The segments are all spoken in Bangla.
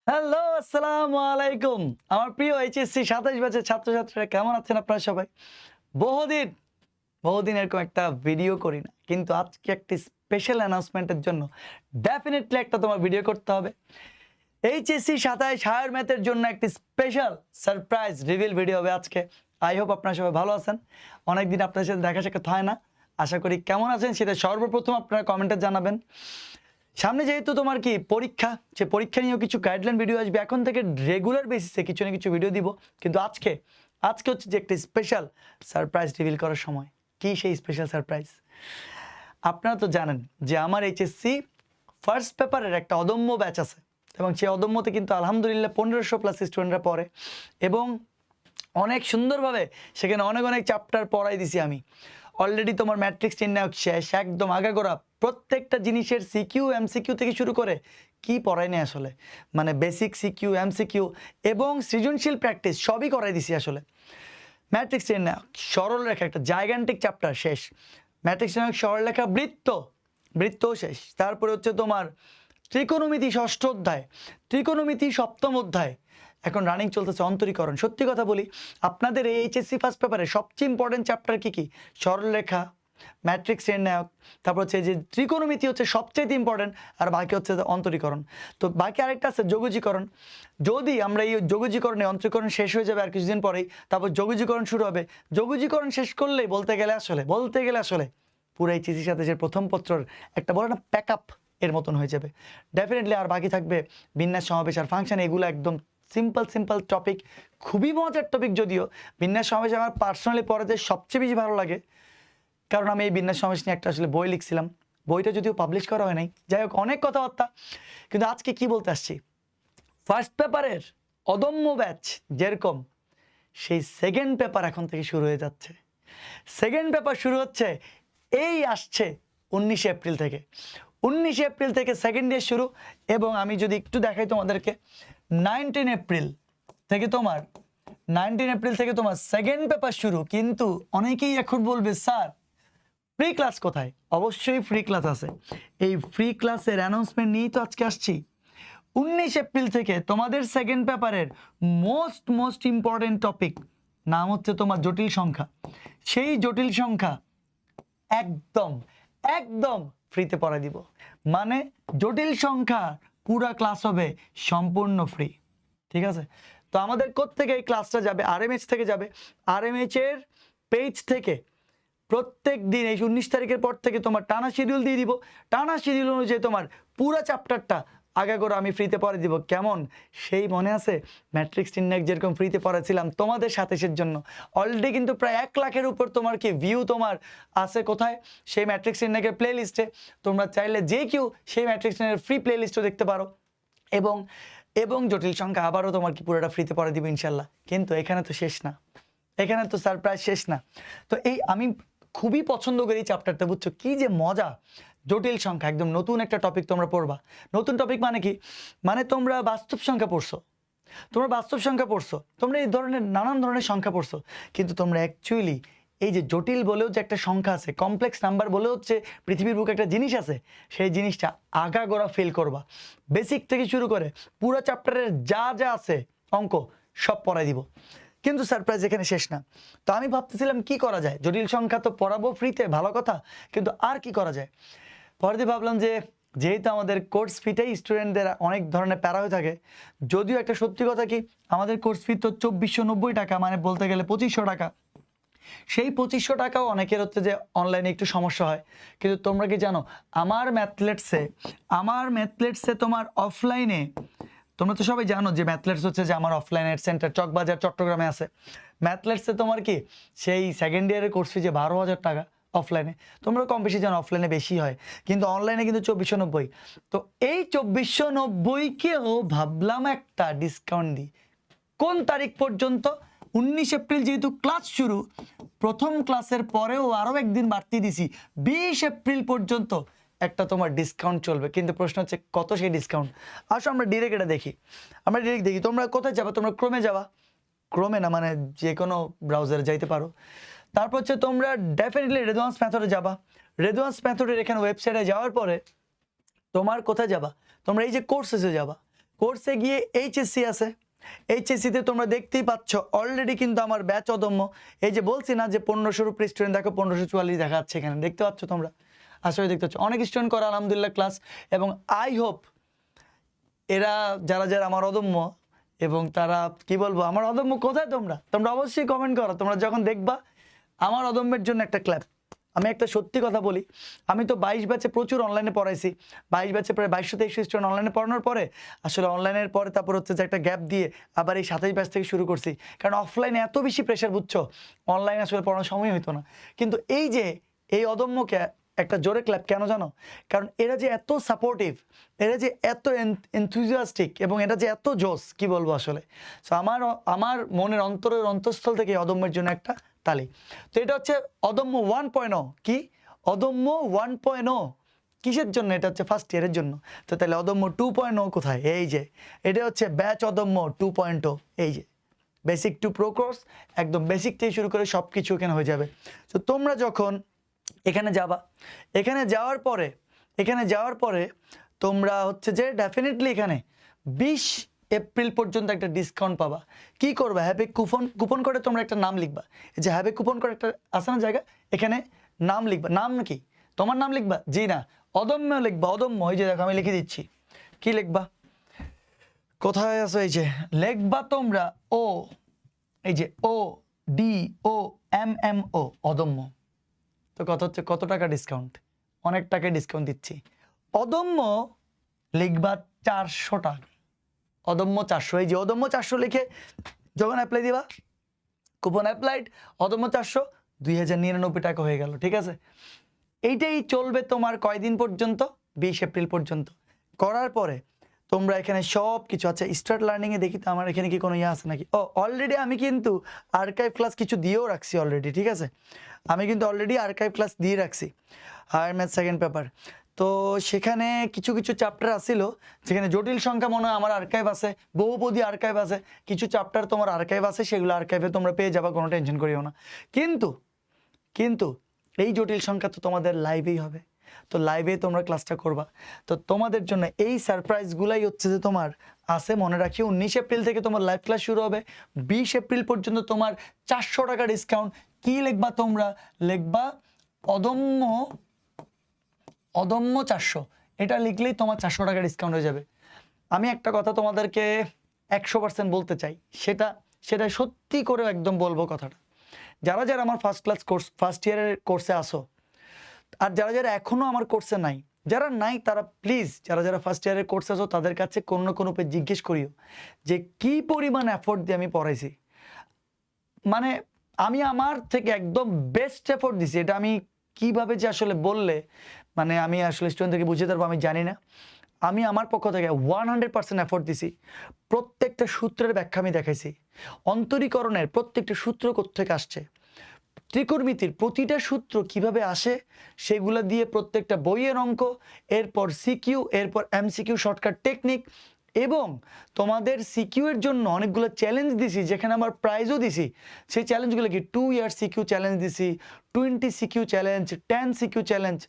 হ্যালো, আসসালামু আলাইকুম। আমার প্রিয় এইচএসসি ২৭ ব্যাচের ছাত্রছাত্রীরা কেমন আছেন আপনারা সবাই? বহুদিন, বহুদিন এরকম একটা ভিডিও করি না। কিন্তু আজকে একটি স্পেশাল অ্যানাউন্সমেন্টের জন্য ডেফিনিটলি একটা তোমার ভিডিও করতে হবে। এইচএসসি ২৭ হায়ার ম্যাথের জন্য একটি স্পেশাল সারপ্রাইজ রিভিল ভিডিও হবে আজকে। আই হোপ আপনারা সবাই ভালো আছেন। অনেকদিন আপনাদের সাথে দেখা সাক্ষাৎ হয় না। আশা করি কেমন আছেন সেটা সর্বপ্রথম আপনারা কমেন্টে জানাবেন। সামনে যেহেতু তোমার কি পরীক্ষা, সে পরীক্ষা নিয়েও কিছু গাইডলাইন ভিডিও আসবে। এখন থেকে রেগুলার বেসিসে কিছু না কিছু ভিডিও দিব। কিন্তু আজকে হচ্ছে যে একটা স্পেশাল সারপ্রাইজ রিভিল করার সময়। কি সেই স্পেশাল সারপ্রাইজ? আপনারা তো জানেন যে আমার এইচএসসি ফার্স্ট পেপারের একটা অদম্য ব্যাচ আছে এবং সেই অদম্যতে কিন্তু আলহামদুলিল্লাহ ১৫০০ প্লাস স্টুডেন্টরা পড়ে এবং অনেক সুন্দরভাবে সেখানে অনেক অনেক চ্যাপ্টার পড়াই দিছি আমি। অলরেডি তোমার ম্যাট্রিক্স নির্ণায়ক শেষ, একদম আগাগোড়া প্রত্যেকটা জিনিসের সিকিউ এমসিকিউ থেকে শুরু করে কি পড়াই নেই আসলে, মানে বেসিক সিকিউ এমসিকিউ এবং সৃজনশীল প্র্যাকটিস সবই করাই দিছি আসলে। ম্যাট্রিক্স নির্ণায়ক সরলরেখা একটা জাইগান্টিক চ্যাপ্টার শেষ, ম্যাট্রিক্স নির্ণায়ক সরলরেখা বৃত্তও শেষ। তারপরে হচ্ছে তোমার ত্রিকোণমিতি ষষ্ঠ অধ্যায়, ত্রিকোণমিতি সপ্তম অধ্যায়, এখন রানিং চলতেছে অন্তরীকরণ। সত্যি কথা বলি, আপনাদের এই এইচএসসি ফার্স্ট পেপারে সবচেয়ে ইম্পর্টেন্ট চ্যাপ্টার কি সরলরেখা, ম্যাট্রিক্স নির্ণায়ক, তারপর হচ্ছে যে ত্রিকোণমিতি হচ্ছে সবচেয়ে ইম্পর্টেন্ট, আর বাকি হচ্ছে অন্তরীকরণ। তো বাকি আরেকটা আছে যোগজীকরণ। যদি আমরা এই যোগজীকরণে অন্তরীকরণ শেষ হয়ে যাবে আর কিছুদিন পরেই, তারপর যোগজীকরণ শুরু হবে। যোগজীকরণ শেষ করলেই বলতে গেলে আসলে পুরো এইচএসসির সাথে যে প্রথম পত্রর একটা বড় না প্যাক আপ এর মতন হয়ে যাবে ডেফিনেটলি। আর বাকি থাকবে বিন্যাস, সমাবেশ আর ফাংশন। এগুলো একদম সিম্পল টপিক, খুবই মজার টপিক। যদিও বিন্যাস সমাবেশ আমার পার্সোনালি পড়াতে সবচেয়ে বেশি ভালো লাগে, কারণ আমি এই বিন্যাস সমাবেশ নিয়ে একটা আসলে বই লিখছিলাম। বইটা যদিও পাবলিশ করা হয় নাই, যাই হোক অনেক কথাবার্তা। কিন্তু আজকে কি বলতে আসছি, ফার্স্ট পেপারের অদম্য ব্যাচ যেরকম, সেই সেকেন্ড পেপার এখন থেকে শুরু হয়ে যাচ্ছে। সেকেন্ড পেপার শুরু হচ্ছে এই আসছে ১৯ এপ্রিল থেকে। ১৯ এপ্রিল থেকে সেকেন্ড ইয়ার শুরু। এবং আমি যদি একটু দেখাই তোমাদেরকে, 19 এপ্রিল থেকে তোমার সেকেন্ড পেপার শুরু। কিন্তু অনেকেই এখন বলবে স্যার ফ্রি ক্লাস কোথায়? অবশ্যই ফ্রি ক্লাস আছে। এই ফ্রি ক্লাসের অ্যানাউন্সমেন্ট নিয়েই তো আজকে আসছি। ১৯ এপ্রিল থেকে তোমাদের সেকেন্ড পেপারের মোস্ট ইম্পর্টেন্ট টপিক নাম হচ্ছে তোমার জটিল সংখ্যা। সেই জটিল সংখ্যা একদম একদম ফ্রিতে পড়াই দিব। মানে জটিল সংখ্যা পুরা ক্লাস হবে সম্পূর্ণ ফ্রি, ঠিক আছে? তো আমাদের কোত্থেকে এই ক্লাসটা যাবে? আরএমএইচ থেকে যাবে। আরএমএইচ এর পেজ থেকে প্রত্যেক দিন এই ১৯ তারিখের পর থেকে তোমার টানা শিডিউল দিয়ে দিব। টানা শিডিউল অনুযায়ী তোমার পুরো চ্যাপ্টারটা আগাগোড়া আমি ফ্রিতে পড়ে দিব। কেমন সেই মনে আছে ম্যাট্রিক্স নির্ণায়ক যেরকম ফ্রিতে পড়াছিলাম তোমাদের ২৭-এর জন্য? অলরেডি কিন্তু প্রায় ১ লাখের উপর তোমার কি ভিউ তোমার আছে কোথায়? সেই ম্যাট্রিক্স নির্ণায়কের প্লে লিস্টে। তোমরা চাইলে যে কেউ সেই ম্যাট্রিক্স নির্ণায়কের ফ্রি প্লে লিস্টও দেখতে পারো। এবং এবং জটিল সংখ্যা আবারও তোমার কি পুরোটা ফ্রিতে পড়ে দিব ইনশাল্লাহ। কিন্তু এখানে তো শেষ না, এখানে তো সারপ্রাইজ শেষ না। তো এই আমি খুবই পছন্দ করি এই চ্যাপ্টারটা, বুঝছো কি যে মজা। জটিল সংখ্যা একদম নতুন একটা টপিক তোমরা পড়বা। নতুন টপিক মানে কি? মানে তোমরা বাস্তব সংখ্যা পড়ছো, তোমরা এই ধরনের নানান ধরনের সংখ্যা পড়ছো, কিন্তু তোমরা অ্যাকচুয়ালি এই যে জটিল বলেও যে একটা সংখ্যা আছে, কমপ্লেক্স নাম্বার বলেও হচ্ছে পৃথিবীর বুকে একটা জিনিস আছে, সেই জিনিসটা আগাগোড়া ফিল করবা। বেসিক থেকে শুরু করে পুরো চ্যাপ্টারের যা যা আছে অঙ্ক সব পড়াই দিব। কিন্তু সারপ্রাইজ এখানে শেষ না। তো আমি ভাবতেছিলাম কি করা যায়, জটিল সংখ্যা তো পড়াবো ফ্রিতে, ভালো কথা, কিন্তু আর কি করা যায়? পরে দিয়ে ভাবলাম যে যেহেতু আমাদের কোর্স ফিটাই স্টুডেন্টদের অনেক ধরনের প্যারা হয়ে থাকে, যদিও একটা সত্যি কথা কি আমাদের কোর্স ফি তো ২৪৯০ টাকা, মানে বলতে গেলে ২৫০০ টাকা। সেই ২৫০০ টাকাও অনেকের হচ্ছে যে অনলাইনে একটু সমস্যা হয়। কিন্তু তোমরা কি জানো আমার ম্যাথলেটসে তোমার অফলাইনে, তোমরা তো সবাই জানো যে ম্যাথলেটস হচ্ছে যে আমার অফলাইনের সেন্টার চকবাজার চট্টগ্রামে আছে। ম্যাথলেটসে তোমার কি সেই সেকেন্ড ইয়ারের কোর্স ফি যে ১২,০০০ টাকা অফলাইনে, তোমরা কম বেশি জানো অফলাইনে বেশি হয়, কিন্তু অনলাইনে কিন্তু ২৪৯০। তো এই ২৪৯০কেও ভাবলাম একটা ডিসকাউন্ট দিই। কোন তারিখ পর্যন্ত? ১৯ এপ্রিল যেহেতু ক্লাস শুরু, প্রথম ক্লাসের পরেও আরও একদিন বাড়তি দিছি, ২০ এপ্রিল পর্যন্ত একটা তোমার ডিসকাউন্ট চলবে। কিন্তু প্রশ্ন হচ্ছে কত সেই ডিসকাউন্ট? আসো আমরা ডিরেক্ট এটা দেখি। তোমরা কোথায় যাবা? তোমরা ক্রোমে যাবা, ক্রোমে না মানে যে কোনো ব্রাউজারে যাইতে পারো। তারপর হচ্ছে তোমরা ডেফিনেটলি রেদওয়ান্স মেথডে যাবা। রেদওয়ান্স মেথডের এখানে ওয়েবসাইটে যাওয়ার পরে তোমার কোথায় যাবা? তোমরা এই যে কোর্সেসে যাবা। কোর্সে গিয়ে এইচএসসি আছে, এইচএসসিতে তোমরা দেখতেই পাচ্ছ অলরেডি কিন্তু আমার ব্যাচ অদম্য। এই যে বলছি না যে 1500 উপরে স্টুডেন্ট, দেখো 1544 দেখা যাচ্ছে এখানে, দেখতে পাচ্ছ তোমরা, আসলে দেখতে পাচ্ছ অনেক স্টুডেন্ট করে আলহামদুলিল্লাহ ক্লাস। এবং আই হোপ এরা যারা যারা আমার অদম্য, এবং তারা কি বলবো আমার অদম্য কোথায়, তোমরা তোমরা অবশ্যই কমেন্ট করো। তোমরা যখন দেখবা আমার অদম্যের জন্য একটা ক্ল্যাপ। আমি একটা সত্যি কথা বলি, আমি তো 22 ব্যাচে প্রচুর অনলাইনে পড়াইছি, 22 ব্যাচে প্রায় 2223 স্টুডেন্ট অনলাইনে পড়ানোর পরে আসলে অনলাইনের পরে তারপর হচ্ছে যে একটা গ্যাপ দিয়ে আবার এই 27 ব্যাচ থেকে শুরু করছি, কারণ অফলাইনে এত বেশি প্রেশার, বুঝছো, অনলাইনে আসলে পড়ানোর সময় হতো না। কিন্তু এই যে এই অদম্যকে একটা জোরে ক্ল্যাপ কেন জানো? কারণ এরা যে এত সাপোর্টিভ, এরা যে এত এনথুজিয়াস্টিক, এবং এটা যে এত জোস, কি বলবো আসলে। সো আমার আমার মনের অন্তরের অন্তঃস্থল থেকে এই অদম্যের জন্য একটা তালি। তো এটা হচ্ছে অদম্য 1.0। কি অদম্য 1.0 কিসের জন্য? এটা হচ্ছে ফার্স্ট ইয়ারের জন্য। তো তাহলে অদম্য 2.0 কোথায়? এই যে এটা হচ্ছে ব্যাচ অদম্য 2.0। এই যে বেসিক টু প্রো কোর্স, একদম বেসিক থেকে শুরু করে সব কিছু এখানে হয়ে যাবে। তো তোমরা যখন এখানে যাবা, এখানে যাওয়ার পরে তোমরা হচ্ছে যে ডেফিনেটলি এখানে 20 এপ্রিল পর্যন্ত একটা ডিসকাউন্ট পাবা। কি করবা? হ্যাপি কুপন করে তোমরা একটা নাম লিখবা। এই যে হ্যাপি কুপন করে একটা আছে না জায়গা, এখানে নাম লিখবা। নাম কি তোমার নাম লিখবা? জি না, অদম্য লিখবা, অদম্য। এই যে দেখো আমি লিখে দিচ্ছি, কি লিখবা, কোথায় আছো? এই যে লিখবা তোমরা ও, এই যে ODOMMO, অদম্য। তো কত হচ্ছে, কত টাকা ডিসকাউন্ট? অনেক টাকা ডিসকাউন্ট দিচ্ছি। অদম্য লিখবা 400 টাকা, অদম্য 400। এই যে অদম্য 400 লিখে যখন অ্যাপ্লাই দিবা, কুপন অ্যাপ্লাইড, অদম্য 400, 2099 টাকা হয়ে গেল। ঠিক আছে, এইটাই চলবে তোমার কয়দিন পর্যন্ত? 20 এপ্রিল পর্যন্ত। করার পরে তোমরা এখানে সব কিছু, আচ্ছা স্টার্ট লার্নিংয়ে দেখি তো আমার এখানে কি কোনো ইয়ে আছে নাকি। ও অলরেডি আমি কিন্তু আর্কাইভ ক্লাস কিছু দিয়েও রাখছি অলরেডি। ঠিক আছে, আমি কিন্তু অলরেডি আর্কাইভ ক্লাস দিয়ে রাখছি, হায়ার ম্যাথ সেকেন্ড পেপার। তো সেখানে কিছু কিছু চ্যাপ্টার আসছিল যেখানে জটিল সংখ্যা মনে হয় আমার আর্কাইভ আছে, বহুপদী আর্কাইভ আছে, কিছু চ্যাপ্টার তোমার আর্কাইভ আছে, সেগুলো আর্কাইভে তোমরা পেয়ে যাবা, কোনো টেনশন করিও না। কিন্তু কিন্তু এই জটিল সংখ্যা তো তোমাদের লাইভেই হবে, তো লাইভে তোমরা ক্লাসটা করবা। তো তোমাদের জন্য এই সারপ্রাইজগুলাই হচ্ছে যে তোমার আছে, মনে রাখিও 19 এপ্রিল থেকে তোমার লাইভ ক্লাস শুরু হবে, 20 এপ্রিল পর্যন্ত তোমার 400 টাকা ডিসকাউন্ট। কি লিখবা তোমরা? লিখবা অদম্য, অদম্য 400। এটা লিখলেই তোমার 400 টাকা ডিসকাউন্ট হয়ে যাবে। আমি একটা কথা তোমাদেরকে 100% বলতে চাই, সেটা সেটা সত্যি করে একদম বলবো কথাটা। যারা যারা আমার ফার্স্ট ইয়ারের কোর্সে আসো, আর যারা যারা এখনো আমার কোর্সে নাই, যারা নাই তারা প্লিজ, যারা যারা ফার্স্ট ইয়ারের কোর্সে আসো তাদের কাছে কোনো না কোনো উপায়ে জিজ্ঞেস করিও যে কি পরিমাণ এফোর্ট দিয়ে আমি পড়াইছি। মানে আমি আমার থেকে একদম বেস্ট এফোর্ট দিছি। এটা আমি কিভাবে যে আসলে বললে মানে আমি আসলে স্টুডেন্টদেরকে বুঝিয়ে পারবো আমি জানি না। আমি আমার পক্ষ থেকে 100% এফোর্ট দিছি, প্রত্যেকটা সূত্রের ব্যাখ্যা আমি দেখাইছি, অন্তরীকরণের প্রত্যেকটা সূত্র কোত্থেকে আসছে, ত্রিকোণমিতির প্রতিটা সূত্র কিভাবে আসে সেগুলো দিয়ে প্রত্যেকটা বইয়ের অঙ্ক, এরপর সিকিউ, এরপর এমসিকিউ শর্টকাট টেকনিক, এবং তোমাদের সিকিউ এর জন্য অনেকগুলো চ্যালেঞ্জ দিছি, যেখানে আমার প্রাইজও দিছি। সেই চ্যালেঞ্জগুলো কি 2 ইয়ার সিকিউ চ্যালেঞ্জ দিছি, 20 সিকিউ চ্যালেঞ্জ, 10 সিকিউ চ্যালেঞ্জ।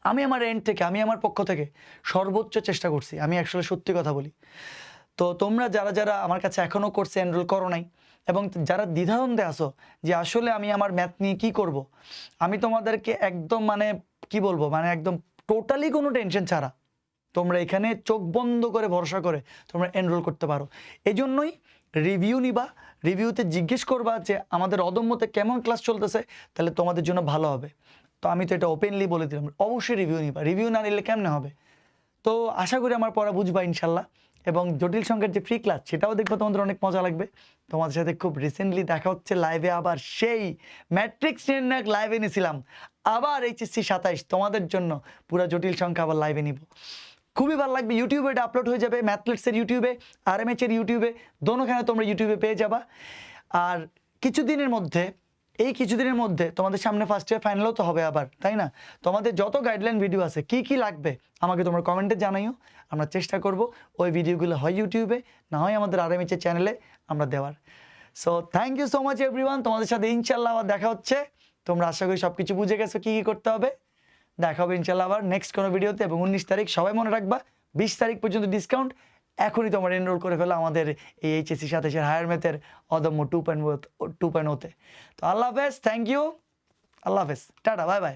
আমি আমার এন্ড থেকে, আমি আমার পক্ষ থেকে সর্বোচ্চ চেষ্টা করছি, আমি আসলে সত্যি কথা বলি। তো তোমরা যারা যারা আমার কাছে এখনও কোর্সে এনরোল করো নাই, এবং যারা দ্বিধাদ্বন্দ্বে আসো যে আসলে আমি আমার ম্যাথ নিয়ে কি করব, আমি তোমাদেরকে একদম মানে কি বলবো, মানে একদম টোটালি কোনো টেনশন ছাড়া তোমরা এখানে চোখ বন্ধ করে ভরসা করে তোমরা এনরোল করতে পারো। এই জন্যই রিভিউ নিবা, রিভিউতে জিজ্ঞেস করবা যে আমাদের অদম্যতে কেমন ক্লাস চলতেছে, তাহলে তোমাদের জন্য ভালো হবে। তো আমি তো এটা ওপেনলি বলে দিলাম, অবশ্যই রিভিউ নিবা, রিভিউ না নিলে কেমনে হবে। তো আশা করি আমার পড়া বুঝবা ইনশাল্লাহ, এবং জটিল সংখ্যার যে ফ্রি ক্লাস সেটাও দেখবো, তোমাদের অনেক মজা লাগবে। তোমাদের সাথে খুব রিসেন্টলি দেখা হচ্ছে লাইভে, আবার সেই ম্যাট্রিক্স নির্ণায়ক লাইভে নিয়েছিলাম, আবার এইচএসসি 27 তোমাদের জন্য পুরো জটিল সংখ্যা আবার লাইভে নিব। খুবই ভালো লাগবে। ইউটিউবে এটা আপলোড হয়ে যাবে, ম্যাথলেটসের ইউটিউবে, আরএমএচ এর ইউটিউবে, দোনোখানে তোমরা ইউটিউবে পেয়ে যাবা। আর কিছুদিনের মধ্যে, এই কিছুদিনের মধ্যে তোমাদের সামনে ফার্স্ট ইয়ার ফাইনালও তো হবে আবার, তাই না? তোমাদের যত গাইডলাইন ভিডিও আছে, কি কি লাগবে আমাকে তোমরা কমেন্টে জানাইও, আমরা চেষ্টা করব ওই ভিডিওগুলো হয় ইউটিউবে, না হয় আমাদের আরএমএচ এর চ্যানেলে আমরা দেওয়ার। So thank you so much everyone, তোমাদের সাথে ইনশাল্লাহ আবার দেখা হচ্ছে। তোমরা আশা করি সব কিছু বুঝে গেছো কী কী করতে হবে। দেখা হবে ইনশাল্লাহ আবার নেক্সট কোনো ভিডিওতে। এবং 19 তারিখ সবাই মনে রাখবা, 20 তারিখ পর্যন্ত ডিসকাউন্ট, এখনই তোমরা এনরোল করে ফেলো আমাদের এই এইচএসসি 27-এর হায়ার ম্যাথের অদম্য 2.0 তে। তো আল্লাহ হাফেজ, থ্যাংক ইউ, আল্লাহ হাফেজ, টাটা, বাই বাই।